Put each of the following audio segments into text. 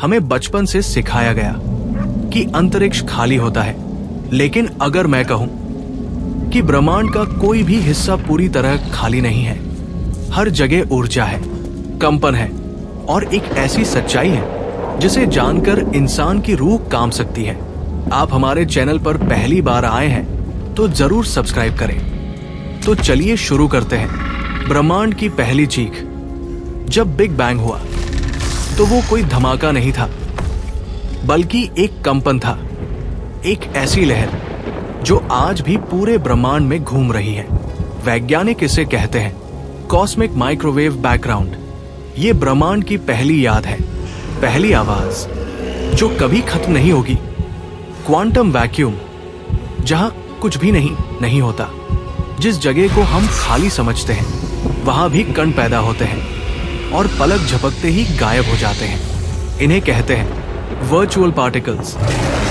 हमें बचपन से सिखाया गया कि अंतरिक्ष खाली होता है, लेकिन अगर मैं कहूं कि ब्रह्मांड का कोई भी हिस्सा पूरी तरह खाली नहीं है, हर जगह ऊर्जा है, कंपन है और एक ऐसी सच्चाई है जिसे जानकर इंसान की रूह कांप सकती है। आप हमारे चैनल पर पहली बार आए हैं तो जरूर सब्सक्राइब करें। तो चलिए शुरू करते हैं। ब्रह्मांड की पहली चीख। जब बिग बैंग हुआ तो वो कोई धमाका नहीं था, बल्कि एक कंपन था, एक ऐसी लहर जो आज भी पूरे ब्रह्मांड में घूम रही है। वैज्ञानिक इसे कहते हैं कॉस्मिक माइक्रोवेव बैकग्राउंड। ये ब्रह्मांड की पहली याद है, पहली आवाज जो कभी खत्म नहीं होगी। क्वांटम वैक्यूम, जहां कुछ भी नहीं होता। जिस जगह को हम खाली समझते हैं वहां भी कण पैदा होते हैं और पलक झपकते ही गायब हो जाते हैं। इन्हें कहते हैं वर्चुअल पार्टिकल्स,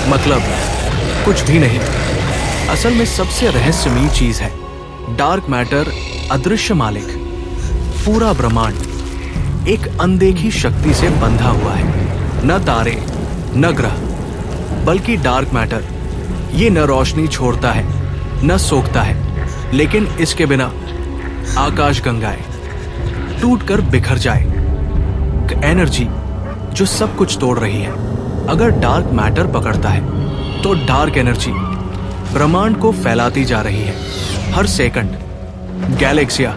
मतलब कुछ भी नहीं। असल में सबसे रहस्यमयी चीज है डार्क मैटर, अदृश्य मालिक। पूरा ब्रह्मांड एक अनदेखी शक्ति से बंधा हुआ है। न तारे, न ग्रह, बल्कि डार्क मैटर। ये न रोशनी छोड़ता है, न सोखता है, लेकिन इसके बिना आकाश गंगाएं टूटकर बिखर जाए। एनर्जी जो सब कुछ तोड़ रही है। अगर डार्क मैटर पकड़ता है तो डार्क एनर्जी ब्रह्मांड को फैलाती जा रही है। हर सेकंड गैलेक्सियां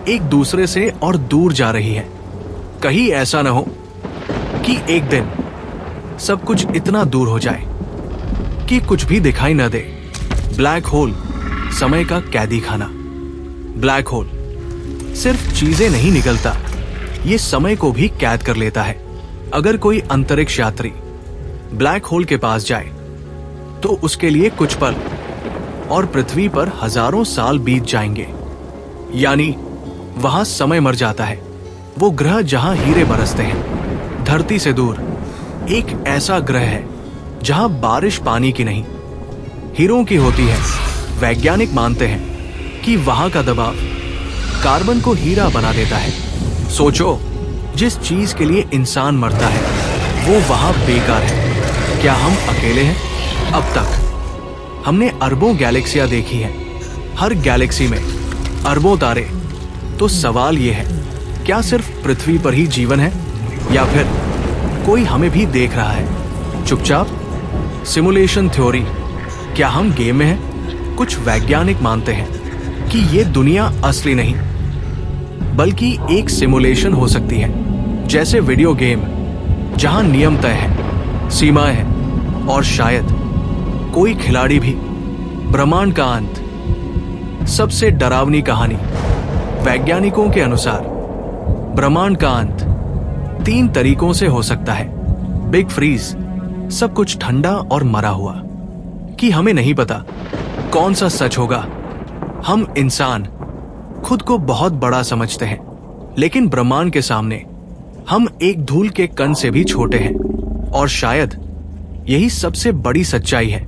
एक दूसरे से और दूर जा रही है। कहीं ऐसा न हो कि एक दिन सब कुछ इतना दूर हो जाए कि कुछ भी दिखाई न दे। ब्लैक होल, समय का कैदी खाना। ब्लैक होल सिर्फ चीजें नहीं निकलता, ये समय को भी कैद कर लेता है। अगर कोई अंतरिक्ष यात्री ब्लैक होल के पास जाए तो उसके लिए कुछ पल और पृथ्वी पर हजारों साल बीत जाएंगे। यानी वहां समय मर जाता है। वो ग्रह जहां हीरे बरसते हैं, धरती से दूर एक ऐसा ग्रह है जहां बारिश पानी की नहीं, हीरों की होती है। वैज्ञानिक मानते हैं कि वहां का दबाव कार्बन को हीरा बना देता है। सोचो, जिस चीज के लिए इंसान मरता है वो वहां बेकार है। क्या हम अकेले हैं? अब तक हमने अरबों गैलेक्सियां देखी हैं, हर गैलेक्सी में अरबों तारे। तो सवाल ये है, क्या सिर्फ पृथ्वी पर ही जीवन है या फिर कोई हमें भी देख रहा है चुपचाप? सिमुलेशन थ्योरी, क्या हम गेम में हैं? कुछ वैज्ञानिक मानते हैं कि ये दुनिया असली नहीं बल्कि एक सिमुलेशन हो सकती है, जैसे वीडियो गेम जहां नियम तय है, सीमाएं हैं और शायद कोई खिलाड़ी भी। ब्रह्मांड का अंत। सबसे डरावनी कहानी। वैज्ञानिकों के अनुसार ब्रह्मांड का अंत 3 तरीकों से हो सकता है। बिग फ्रीज, सब कुछ ठंडा और मरा हुआ। कि हमें नहीं पता कौन सा सच होगा। हम इंसान खुद को बहुत बड़ा समझते हैं, लेकिन ब्रह्मांड के सामने हम एक धूल के कण से भी छोटे हैं। और शायद यही सबसे बड़ी सच्चाई है।